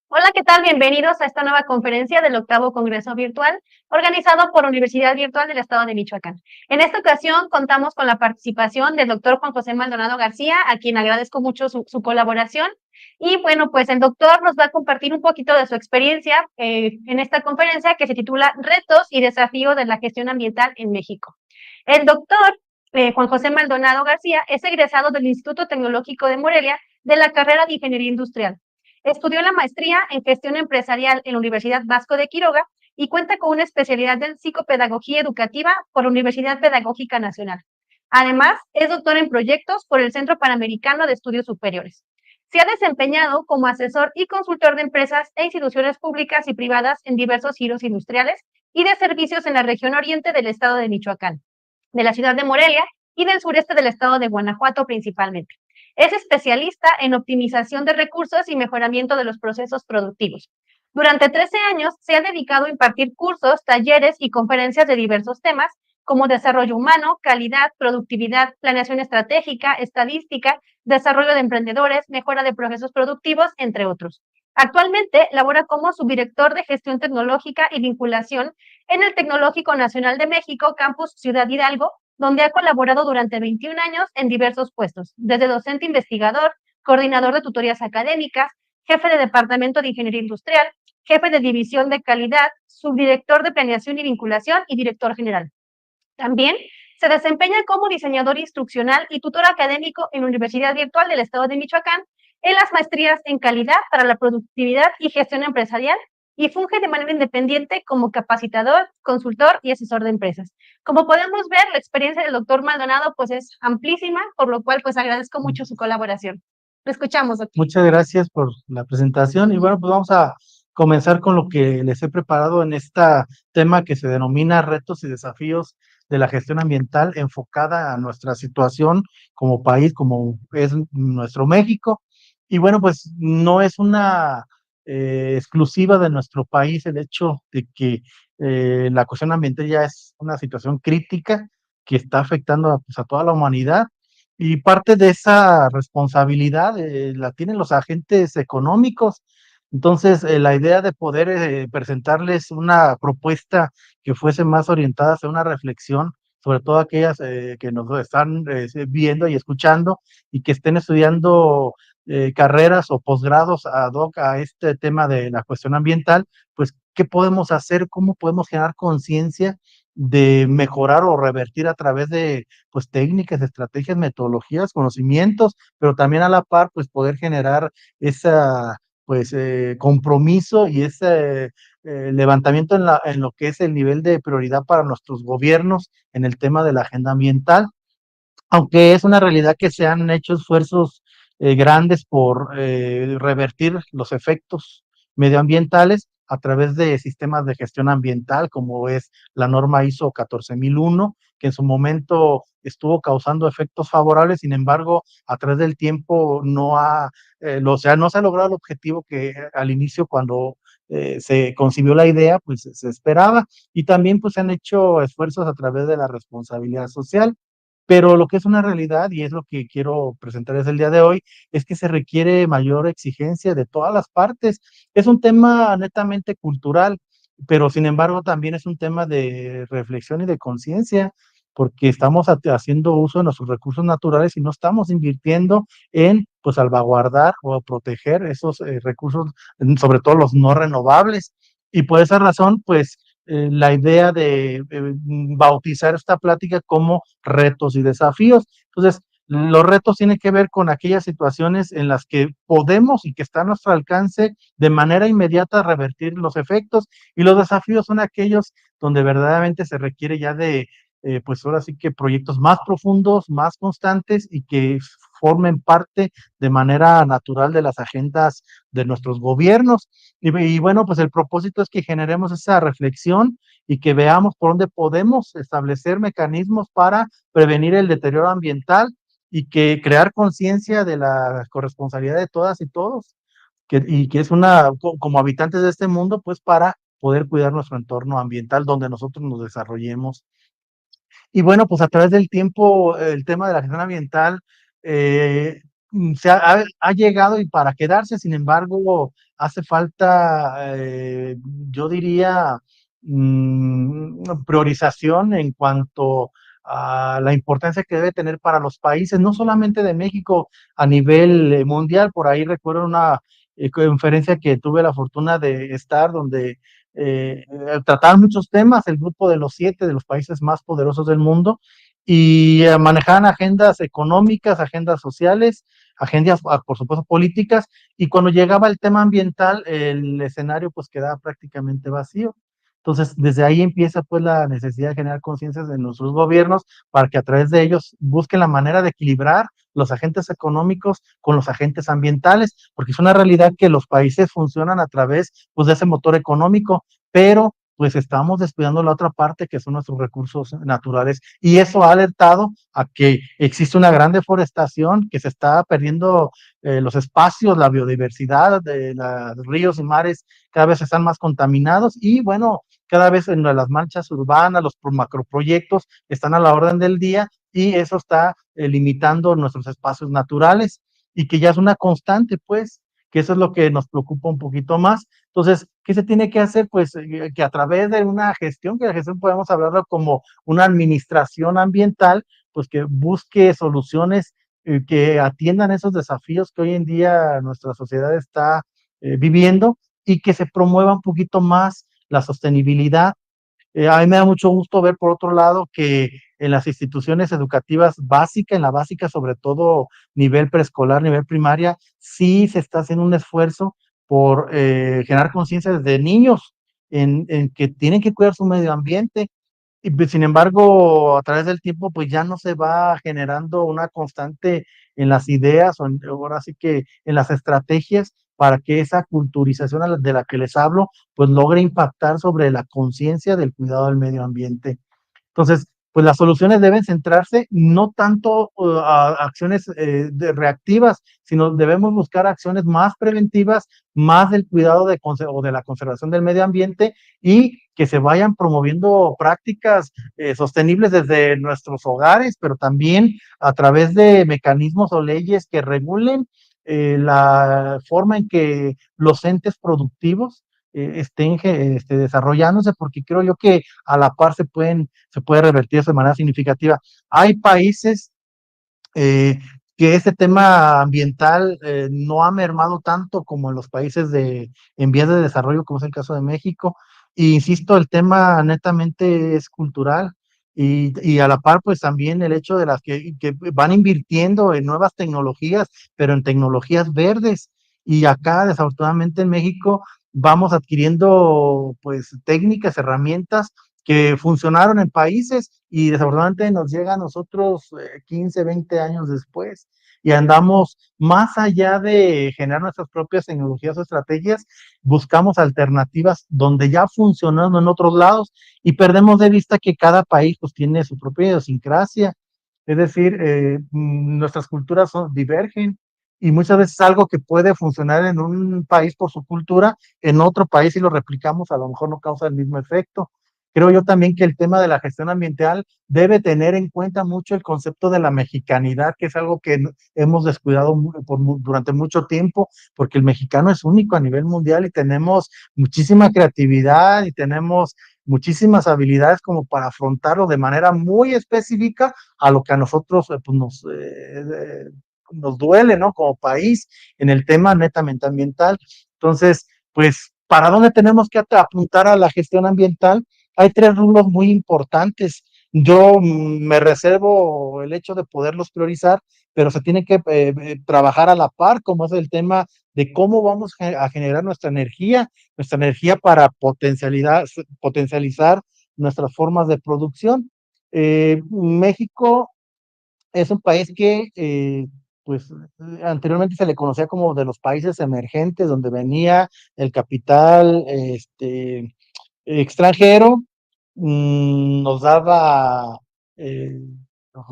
Hola, ¿qué tal? Bienvenidos a esta nueva conferencia del octavo Congreso Virtual, organizado por Universidad Virtual del Estado de Michoacán. En esta ocasión contamos con la participación del doctor Juan José Maldonado García, a quien agradezco mucho su colaboración. Y bueno, pues el doctor nos va a compartir un poquito de su experiencia en esta conferencia que se titula Retos y desafíos de la gestión ambiental en México. El doctor Juan José Maldonado García es egresado del Instituto Tecnológico de Morelia de la carrera de Ingeniería Industrial. Estudió la maestría en gestión empresarial en la Universidad Vasco de Quiroga y cuenta con una especialidad en psicopedagogía educativa por la Universidad Pedagógica Nacional. Además, es doctor en proyectos por el Centro Panamericano de Estudios Superiores. Se ha desempeñado como asesor y consultor de empresas e instituciones públicas y privadas en diversos giros industriales y de servicios en la región oriente del estado de Michoacán, de la ciudad de Morelia y del sureste del estado de Guanajuato principalmente. Es especialista en optimización de recursos y mejoramiento de los procesos productivos. Durante 13 años se ha dedicado a impartir cursos, talleres y conferencias de diversos temas como desarrollo humano, calidad, productividad, planeación estratégica, estadística, desarrollo de emprendedores, mejora de procesos productivos, entre otros. Actualmente labora como subdirector de gestión tecnológica y vinculación en el Tecnológico Nacional de México, Campus Ciudad Hidalgo, donde ha colaborado durante 21 años en diversos puestos, desde docente investigador, coordinador de tutorías académicas, jefe de departamento de ingeniería industrial, jefe de división de calidad, subdirector de planeación y vinculación y director general. También se desempeña como diseñador instruccional y tutor académico en la Universidad Virtual del Estado de Michoacán en las maestrías en calidad para la productividad y gestión empresarial y funge de manera independiente como capacitador, consultor y asesor de empresas. Como podemos ver, la experiencia del doctor Maldonado pues es amplísima, por lo cual pues agradezco mucho su colaboración. Lo escuchamos, doctor. Muchas gracias por la presentación y bueno, pues vamos a comenzar con lo que les he preparado en este tema que se denomina retos y desafíos de la gestión ambiental enfocada a nuestra situación como país, como es nuestro México. Y bueno, pues no es una exclusiva de nuestro país el hecho de que la cuestión ambiental ya es una situación crítica que está afectando pues, a toda la humanidad. Y parte de esa responsabilidad la tienen los agentes económicos. Entonces, la idea de poder presentarles una propuesta que fuese más orientada hacia una reflexión, sobre todo aquellas que nos están viendo y escuchando y que estén estudiando carreras o posgrados ad hoc a este tema de la cuestión ambiental, pues, ¿qué podemos hacer? ¿Cómo podemos generar conciencia de mejorar o revertir a través de pues técnicas, estrategias, metodologías, conocimientos, pero también a la par pues poder generar esa pues compromiso y ese levantamiento en lo que es el nivel de prioridad para nuestros gobiernos en el tema de la agenda ambiental, aunque es una realidad que se han hecho esfuerzos grandes por revertir los efectos medioambientales a través de sistemas de gestión ambiental, como es la norma ISO 14001, que en su momento estuvo causando efectos favorables, sin embargo, a través del tiempo o sea, no se ha logrado el objetivo que al inicio cuando se concibió la idea, pues se esperaba, y también pues se han hecho esfuerzos a través de la responsabilidad social. Pero lo que es una realidad, y es lo que quiero presentarles el día de hoy, es que se requiere mayor exigencia de todas las partes. Es un tema netamente cultural, pero sin embargo también es un tema de reflexión y de conciencia, porque estamos haciendo uso de nuestros recursos naturales y no estamos invirtiendo en pues salvaguardar o proteger esos recursos, sobre todo los no renovables. Y por esa razón, pues la idea de bautizar esta plática como retos y desafíos. Entonces, los retos tienen que ver con aquellas situaciones en las que podemos y que está a nuestro alcance de manera inmediata revertir los efectos, y los desafíos son aquellos donde verdaderamente se requiere ya de, pues ahora sí que proyectos más profundos, más constantes y que formen parte de manera natural de las agendas de nuestros gobiernos. Y bueno, pues el propósito es que generemos esa reflexión y que veamos por dónde podemos establecer mecanismos para prevenir el deterioro ambiental y que crear conciencia de la corresponsabilidad de todas y todos, y que es como habitantes de este mundo, pues para poder cuidar nuestro entorno ambiental donde nosotros nos desarrollemos. Y bueno, pues a través del tiempo, el tema de la gestión ambiental ha llegado y para quedarse. Sin embargo, hace falta, yo diría, priorización en cuanto a la importancia que debe tener para los países, no solamente de México, a nivel mundial. Por ahí recuerdo una conferencia que tuve la fortuna de estar, donde trataban muchos temas, el grupo de los 7 de los países más poderosos del mundo, y manejaban agendas económicas, agendas sociales, agendas, por supuesto, políticas, y cuando llegaba el tema ambiental, el escenario pues quedaba prácticamente vacío. Entonces, desde ahí empieza pues la necesidad de generar conciencias en nuestros gobiernos para que a través de ellos busquen la manera de equilibrar los agentes económicos con los agentes ambientales, porque es una realidad que los países funcionan a través pues de ese motor económico, pero pues estamos descuidando la otra parte que son nuestros recursos naturales, y eso ha alertado a que existe una gran deforestación, que se está perdiendo los espacios, la biodiversidad de los ríos y mares cada vez están más contaminados, y bueno, cada vez en las manchas urbanas, los macroproyectos están a la orden del día, y eso está limitando nuestros espacios naturales, y que ya es una constante, pues, que eso es lo que nos preocupa un poquito más. Entonces, ¿qué se tiene que hacer? Pues que a través de una gestión, que la gestión podemos hablarlo como una administración ambiental, pues que busque soluciones que atiendan esos desafíos que hoy en día nuestra sociedad está viviendo, y que se promueva un poquito más la sostenibilidad. A mí me da mucho gusto ver, por otro lado, que en las instituciones educativas básicas, en la básica, sobre todo nivel preescolar, nivel primaria, sí se está haciendo un esfuerzo por generar conciencia desde niños en que tienen que cuidar su medio ambiente. Y pues, sin embargo, a través del tiempo, pues ya no se va generando una constante en las ideas, ahora sí que en las estrategias, para que esa culturización de la que les hablo, pues logre impactar sobre la conciencia del cuidado del medio ambiente. Entonces, pues las soluciones deben centrarse no tanto a acciones reactivas, sino debemos buscar acciones más preventivas, más del cuidado o de la conservación del medio ambiente, y que se vayan promoviendo prácticas sostenibles desde nuestros hogares, pero también a través de mecanismos o leyes que regulen la forma en que los entes productivos estén desarrollándose, porque creo yo que a la par se puede revertir eso de manera significativa. Hay países eh, que este tema ambiental no ha mermado tanto como en los países en vías de desarrollo, como es el caso de México. E insisto, el tema netamente es cultural, y a la par, pues también el hecho de las que van invirtiendo en nuevas tecnologías, pero en tecnologías verdes. Y acá, desafortunadamente en México, vamos adquiriendo pues técnicas, herramientas que funcionaron en países, y desafortunadamente nos llega a nosotros 15, 20 años después, y andamos más allá de generar nuestras propias tecnologías o estrategias, buscamos alternativas donde ya funcionan en otros lados, y perdemos de vista que cada país pues tiene su propia idiosincrasia, es decir, nuestras culturas divergen, y muchas veces algo que puede funcionar en un país por su cultura, en otro país si lo replicamos a lo mejor no causa el mismo efecto. Creo yo también que el tema de la gestión ambiental debe tener en cuenta mucho el concepto de la mexicanidad, que es algo que hemos descuidado durante mucho tiempo, porque el mexicano es único a nivel mundial, y tenemos muchísima creatividad y tenemos muchísimas habilidades como para afrontarlo de manera muy específica a lo que a nosotros pues nos duele, ¿no? Como país, en el tema netamente ambiental. Entonces, pues, ¿para dónde tenemos que apuntar a la gestión ambiental? Hay 3 rubros muy importantes. Yo me reservo el hecho de poderlos priorizar, pero se tiene que trabajar a la par, como es el tema de cómo vamos a generar nuestra energía para potencializar nuestras formas de producción. México es un país que, pues, anteriormente se le conocía como de los países emergentes, donde venía el capital extranjero, nos daba, eh,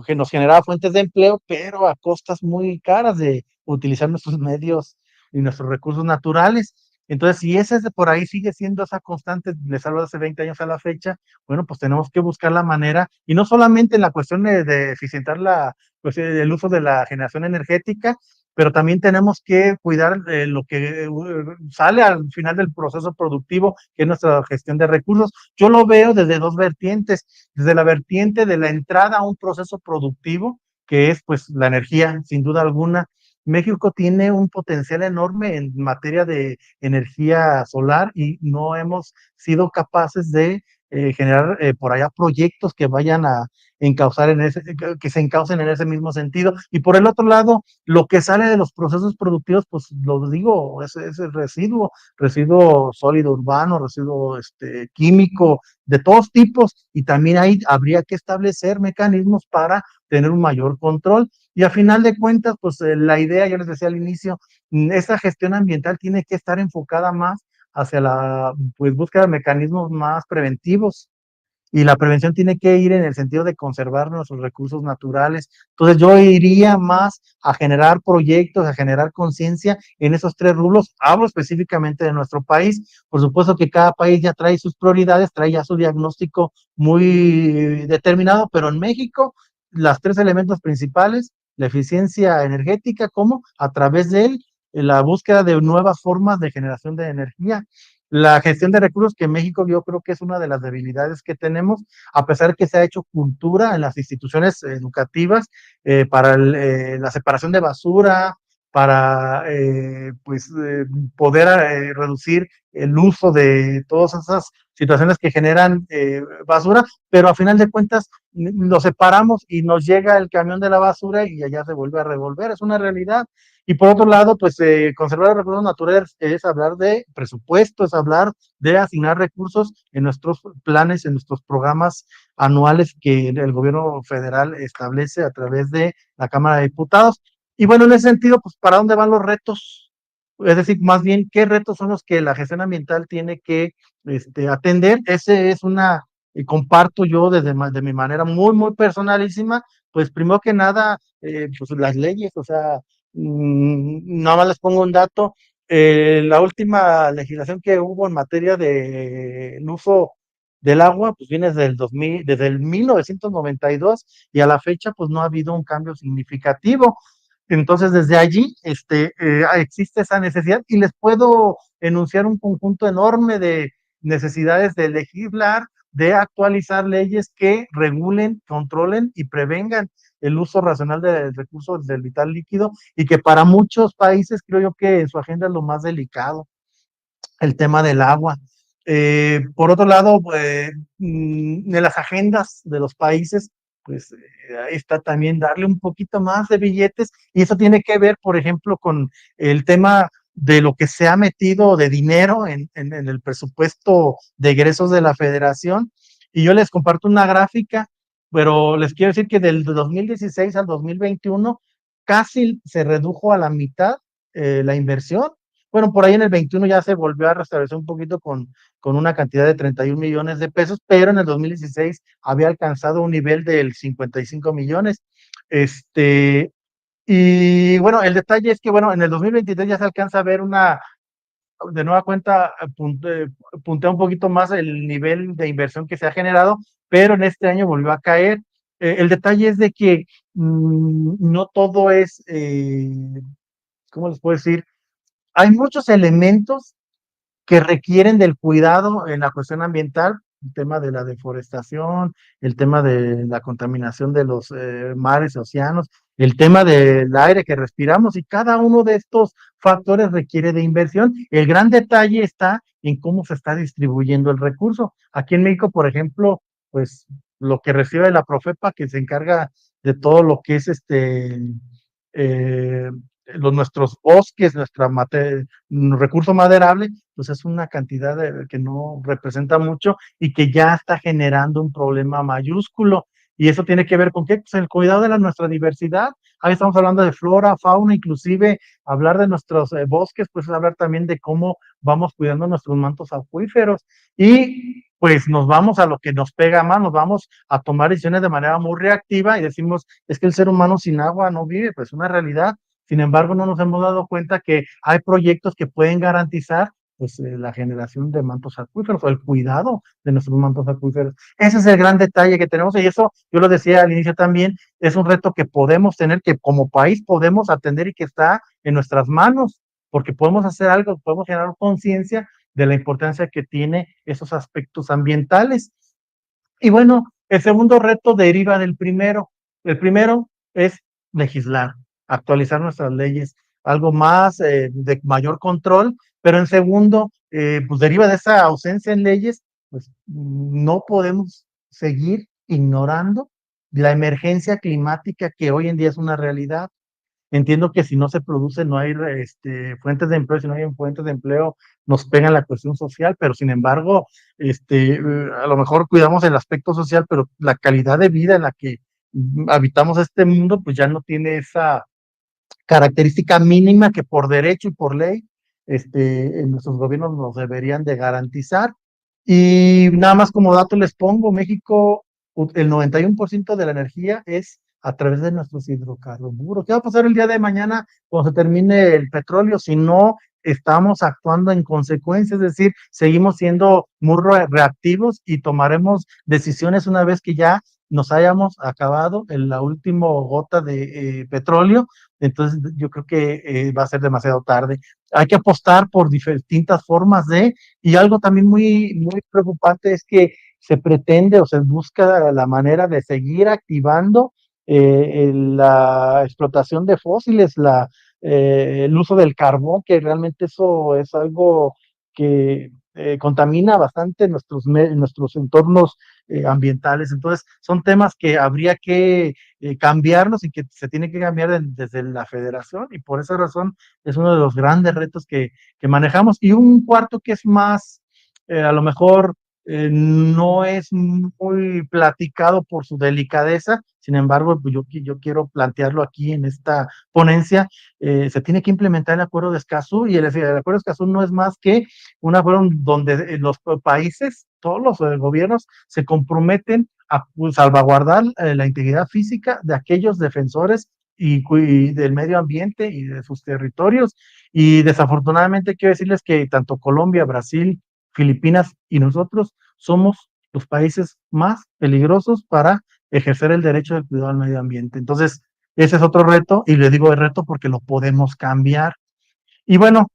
que nos generaba fuentes de empleo, pero a costas muy caras de utilizar nuestros medios y nuestros recursos naturales. Entonces, si ese de por ahí sigue siendo esa constante, les hablo de hace 20 años a la fecha, bueno, pues tenemos que buscar la manera, y no solamente en la cuestión de eficientar pues, el uso de la generación energética, pero también tenemos que cuidar lo que sale al final del proceso productivo, que es nuestra gestión de recursos. Yo lo veo desde dos vertientes, desde la vertiente de la entrada a un proceso productivo, que es pues la energía, sin duda alguna. México tiene un potencial enorme en materia de energía solar y no hemos sido capaces de generar por allá proyectos que vayan a encauzar en ese, que se encaucen en ese mismo sentido. Y por el otro lado, lo que sale de los procesos productivos, pues lo digo, es el residuo, residuo sólido urbano, residuo químico, de todos tipos, y también ahí habría que establecer mecanismos para tener un mayor control. Y a final de cuentas, pues la idea, yo les decía al inicio, esta gestión ambiental tiene que estar enfocada más hacia la pues, búsqueda de mecanismos más preventivos, y la prevención tiene que ir en el sentido de conservar nuestros recursos naturales. Entonces yo iría más a generar proyectos, a generar conciencia en esos tres rubros. Hablo específicamente de nuestro país. Por supuesto que cada país ya trae sus prioridades, trae ya su diagnóstico muy determinado, pero en México los tres elementos principales, la eficiencia energética, como a través de él, la búsqueda de nuevas formas de generación de energía, la gestión de recursos, que en México yo creo que es una de las debilidades que tenemos, a pesar que se ha hecho cultura en las instituciones educativas para la separación de basura, para pues poder reducir el uso de todas esas situaciones que generan basura, pero a final de cuentas lo separamos y nos llega el camión de la basura y allá se vuelve a revolver, es una realidad. Y por otro lado, pues conservar los recursos naturales es hablar de presupuesto, es hablar de asignar recursos en nuestros planes, en nuestros programas anuales que el gobierno federal establece a través de la Cámara de Diputados. Y bueno, en ese sentido, pues, ¿para dónde van los retos? Es decir, más bien, ¿qué retos son los que la gestión ambiental tiene que atender? Ese es una, comparto yo desde de mi manera muy, muy personalísima, pues primero que nada, pues las leyes, o sea, nada más les pongo un dato. La última legislación que hubo en materia de el uso del agua, pues viene desde el 2000, desde el 1992, y a la fecha, pues no ha habido un cambio significativo. Entonces, desde allí existe esa necesidad y les puedo enunciar un conjunto enorme de necesidades de legislar, de actualizar leyes que regulen, controlen y prevengan el uso racional del recurso del vital líquido, y que para muchos países creo yo que en su agenda es lo más delicado, el tema del agua. Por otro lado, en las agendas de los países, pues ahí está también darle un poquito más de billetes, y eso tiene que ver, por ejemplo, con el tema de lo que se ha metido de dinero en el presupuesto de egresos de la federación. Y yo les comparto una gráfica, pero les quiero decir que del 2016 al 2021 casi se redujo a la mitad la inversión. Bueno, por ahí en el 21 ya se volvió a restablecer un poquito con una cantidad de 31 millones de pesos, pero en el 2016 había alcanzado un nivel del 55 millones. Y bueno, el detalle es que, bueno, en el 2023 ya se alcanza a ver una, de nueva cuenta, puntea un poquito más el nivel de inversión que se ha generado, pero en este año volvió a caer. El detalle es de que no todo es, ¿cómo les puedo decir? Hay muchos elementos que requieren del cuidado en la cuestión ambiental, el tema de la deforestación, el tema de la contaminación de los mares, océanos, el tema del aire que respiramos, y cada uno de estos factores requiere de inversión. El gran detalle está en cómo se está distribuyendo el recurso. Aquí en México, por ejemplo, pues lo que recibe la Profepa, que se encarga de todo lo que es eh, nuestros bosques, recurso maderable, pues es una cantidad que no representa mucho y que ya está generando un problema mayúsculo. Y eso tiene que ver con qué, pues el cuidado de nuestra diversidad. Ahí estamos hablando de flora, fauna, inclusive hablar de nuestros bosques, pues es hablar también de cómo vamos cuidando nuestros mantos acuíferos. Y pues nos vamos a lo que nos pega más, nos vamos a tomar decisiones de manera muy reactiva y decimos, es que el ser humano sin agua no vive, pues es una realidad. Sin embargo, no nos hemos dado cuenta que hay proyectos que pueden garantizar pues la generación de mantos acuíferos o el cuidado de nuestros mantos acuíferos. Ese es el gran detalle que tenemos y eso, yo lo decía al inicio también, es un reto que podemos tener, que como país podemos atender y que está en nuestras manos, porque podemos hacer algo, podemos generar conciencia de la importancia que tiene esos aspectos ambientales. Y bueno, el segundo reto deriva del primero. El primero es legislar, actualizar nuestras leyes, algo más de mayor control, pero en segundo, pues deriva de esa ausencia en leyes, pues no podemos seguir ignorando la emergencia climática que hoy en día es una realidad. Entiendo que si no se produce, no hay fuentes de empleo, si no hay fuentes de empleo, nos pega la cuestión social, pero sin embargo, a lo mejor cuidamos el aspecto social, pero la calidad de vida en la que habitamos este mundo, pues ya no tiene esa característica mínima que por derecho y por ley, en nuestros gobiernos nos deberían de garantizar. Y nada más como dato les pongo, México, el 91% de la energía es a través de nuestros hidrocarburos. ¿Qué va a pasar el día de mañana cuando se termine el petróleo si no estamos actuando en consecuencia? Es decir, seguimos siendo muy reactivos y tomaremos decisiones una vez que ya nos hayamos acabado en la última gota de petróleo. Entonces yo creo que va a ser demasiado tarde. Hay que apostar por distintas formas y algo también muy preocupante es que se pretende o se busca la manera de seguir activando la explotación de fósiles, el uso del carbón, que realmente eso es algo que contamina bastante nuestros entornos ambientales. Entonces, son temas que habría que cambiarlos y que se tiene que cambiar desde la federación y por esa razón es uno de los grandes retos que manejamos. Y un cuarto que es más, a lo mejor no es muy platicado por su delicadeza, sin embargo, pues yo quiero plantearlo aquí en esta ponencia. Se tiene que implementar el acuerdo de Escazú y el acuerdo de Escazú no es más que un acuerdo donde los países, todos los gobiernos se comprometen a pues, salvaguardar la integridad física de aquellos defensores y del medio ambiente y de sus territorios. Y desafortunadamente quiero decirles que tanto Colombia, Brasil, Filipinas y nosotros somos los países más peligrosos para ejercer el derecho del cuidado al medio ambiente. Entonces, ese es otro reto, y le digo el reto porque lo podemos cambiar. Y bueno,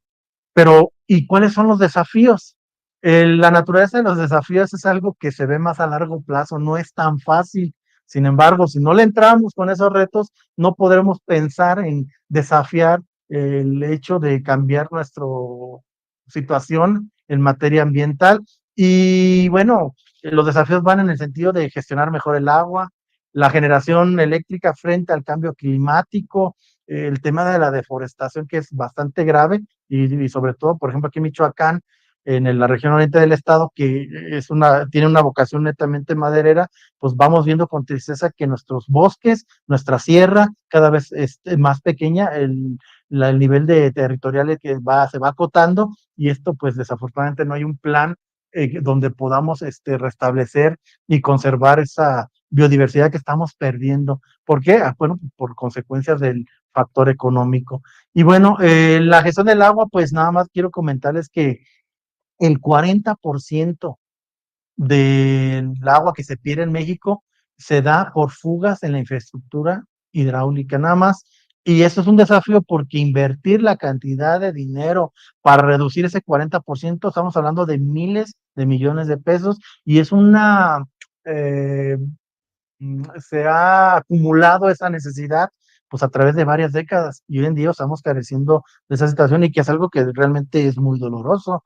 pero ¿y cuáles son los desafíos? La naturaleza de los desafíos es algo que se ve más a largo plazo, no es tan fácil. Sin embargo, si no le entramos con esos retos, no podremos pensar en desafiar el hecho de cambiar nuestra situación en materia ambiental. Y bueno, los desafíos van en el sentido de gestionar mejor el agua, la generación eléctrica frente al cambio climático, el tema de la deforestación que es bastante grave y sobre todo, por ejemplo, aquí en Michoacán, en la región oriente del estado, que tiene una vocación netamente maderera, pues vamos viendo con tristeza que nuestros bosques, nuestra sierra, cada vez es más pequeña, el nivel de territorial que se va acotando, y esto pues desafortunadamente no hay un plan donde podamos restablecer y conservar esa biodiversidad que estamos perdiendo. ¿Por qué? Bueno, por consecuencias del factor económico. Y bueno, la gestión del agua, pues nada más quiero comentarles que el 40% del agua que se pierde en México se da por fugas en la infraestructura hidráulica, nada más. Y eso es un desafío porque invertir la cantidad de dinero para reducir ese 40%, estamos hablando de miles de millones de pesos, y es eh, se ha acumulado esa necesidad pues a través de varias décadas y hoy en día estamos careciendo de esa situación y que es algo que realmente es muy doloroso.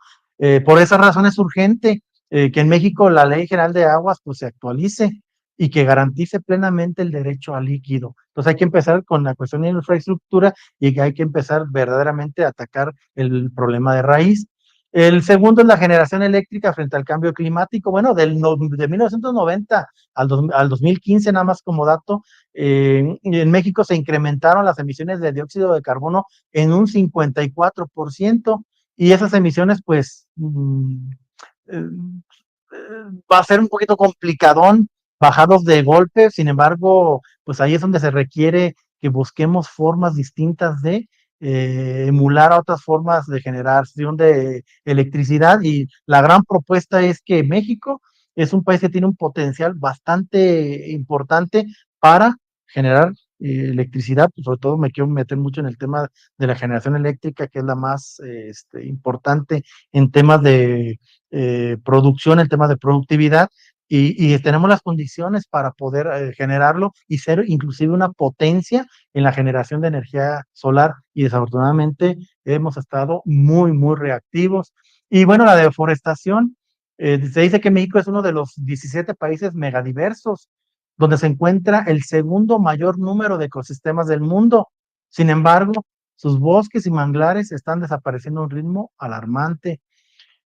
Por esa razón es urgente que en México la Ley General de Aguas pues se actualice y que garantice plenamente el derecho al líquido. Entonces hay que empezar con la cuestión de infraestructura y hay que empezar verdaderamente a atacar el problema de raíz. El segundo es la generación eléctrica frente al cambio climático. Bueno, de 1990 al 2015, nada más como dato, en México se incrementaron las emisiones de dióxido de carbono en un 54%, y esas emisiones, pues, eh, va a ser un poquito complicadón bajados de golpe. Sin embargo, pues ahí es donde se requiere que busquemos formas distintas de emular a otras formas de generación de electricidad, y la gran propuesta es que México es un país que tiene un potencial bastante importante para generar electricidad. Pues sobre todo me quiero meter mucho en el tema de la generación eléctrica, que es la más importante en temas de producción, en temas de productividad, y tenemos las condiciones para poder generarlo y ser inclusive una potencia en la generación de energía solar, y desafortunadamente hemos estado muy, muy reactivos. Y bueno, la deforestación, se dice que México es uno de los 17 países megadiversos, donde se encuentra el segundo mayor número de ecosistemas del mundo. Sin embargo, sus bosques y manglares están desapareciendo a un ritmo alarmante.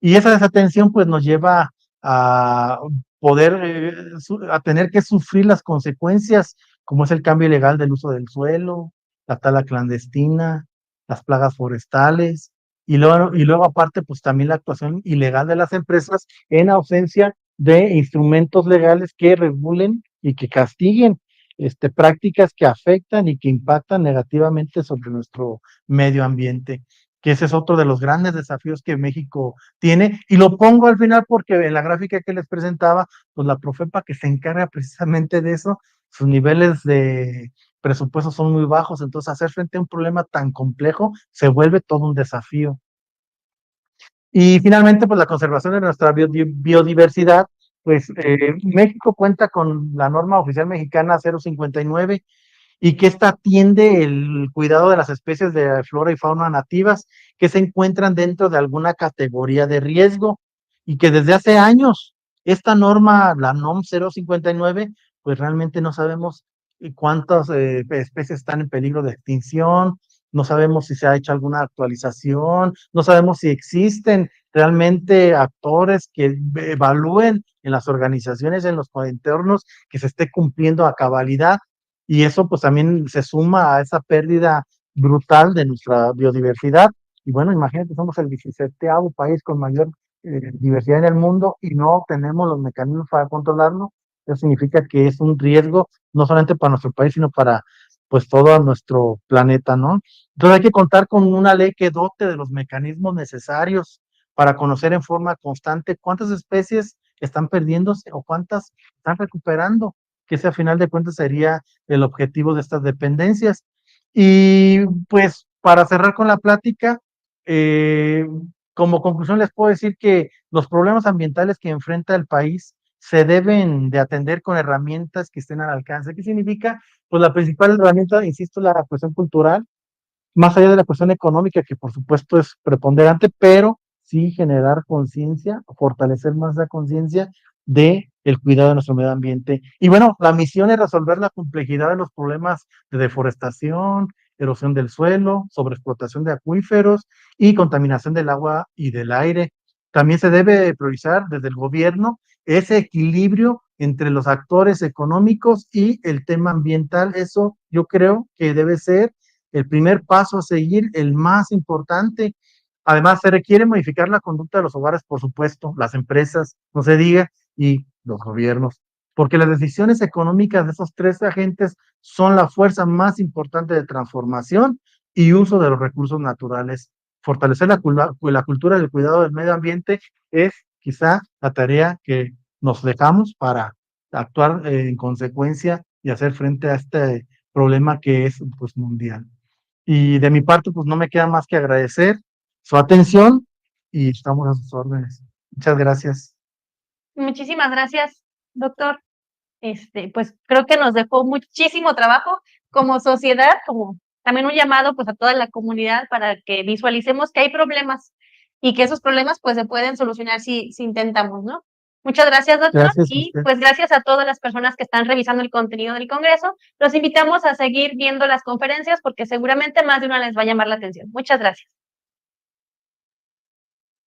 Y esa desatención pues nos lleva a poder, a tener que sufrir las consecuencias, como es el cambio ilegal del uso del suelo, la tala clandestina, las plagas forestales, y luego aparte pues también la actuación ilegal de las empresas en ausencia de instrumentos legales que regulen y que castiguen prácticas que afectan y que impactan negativamente sobre nuestro medio ambiente, que ese es otro de los grandes desafíos que México tiene. Y lo pongo al final porque en la gráfica que les presentaba, pues la Profepa, que se encarga precisamente de eso, sus niveles de presupuesto son muy bajos, entonces hacer frente a un problema tan complejo se vuelve todo un desafío. Y finalmente, pues la conservación de nuestra biodiversidad, pues México cuenta con la norma oficial mexicana 059, y que esta atiende el cuidado de las especies de flora y fauna nativas que se encuentran dentro de alguna categoría de riesgo, y que desde hace años esta norma, la NOM 059, pues realmente no sabemos cuántas especies están en peligro de extinción, no sabemos si se ha hecho alguna actualización, no sabemos si existen realmente actores que evalúen en las organizaciones, en los entornos, que se esté cumpliendo a cabalidad, y eso pues también se suma a esa pérdida brutal de nuestra biodiversidad. Y bueno, imagínate, somos el 17º país con mayor diversidad en el mundo y no tenemos los mecanismos para controlarlo. Eso significa que es un riesgo no solamente para nuestro país, sino para pues todo nuestro planeta, ¿no? Entonces hay que contar con una ley que dote de los mecanismos necesarios para conocer en forma constante cuántas especies están perdiéndose o cuántas están recuperando, que ese a final de cuentas sería el objetivo de estas dependencias. Y pues para cerrar con la plática, eh, como conclusión les puedo decir que los problemas ambientales que enfrenta el país se deben de atender con herramientas que estén al alcance. ¿Qué significa? Pues la principal herramienta, insisto, la cuestión cultural, más allá de la cuestión económica, que por supuesto es preponderante, pero sí generar conciencia, fortalecer más la conciencia de el cuidado de nuestro medio ambiente. Y bueno, la misión es resolver la complejidad de los problemas de deforestación, erosión del suelo, sobreexplotación de acuíferos y contaminación del agua y del aire. También se debe priorizar desde el gobierno ese equilibrio entre los actores económicos y el tema ambiental. Eso yo creo que debe ser el primer paso a seguir, el más importante. Además, se requiere modificar la conducta de los hogares, por supuesto, las empresas, no se diga, y los gobiernos, porque las decisiones económicas de esos tres agentes son la fuerza más importante de transformación y uso de los recursos naturales. Fortalecer la cultura del cuidado del medio ambiente es quizá la tarea que nos dejamos para actuar en consecuencia y hacer frente a este problema que es pues mundial. Y de mi parte, pues no me queda más que agradecer su atención y estamos a sus órdenes. Muchas gracias. Muchísimas gracias, doctor. Pues creo que nos dejó muchísimo trabajo como sociedad, como también un llamado pues a toda la comunidad para que visualicemos que hay problemas y que esos problemas pues se pueden solucionar si intentamos, ¿no? Muchas gracias, doctor, Gracias a y usted. pues gracias a todas las personas que están revisando el contenido del Congreso. Los invitamos a seguir viendo las conferencias porque seguramente más de una les va a llamar la atención. Muchas gracias.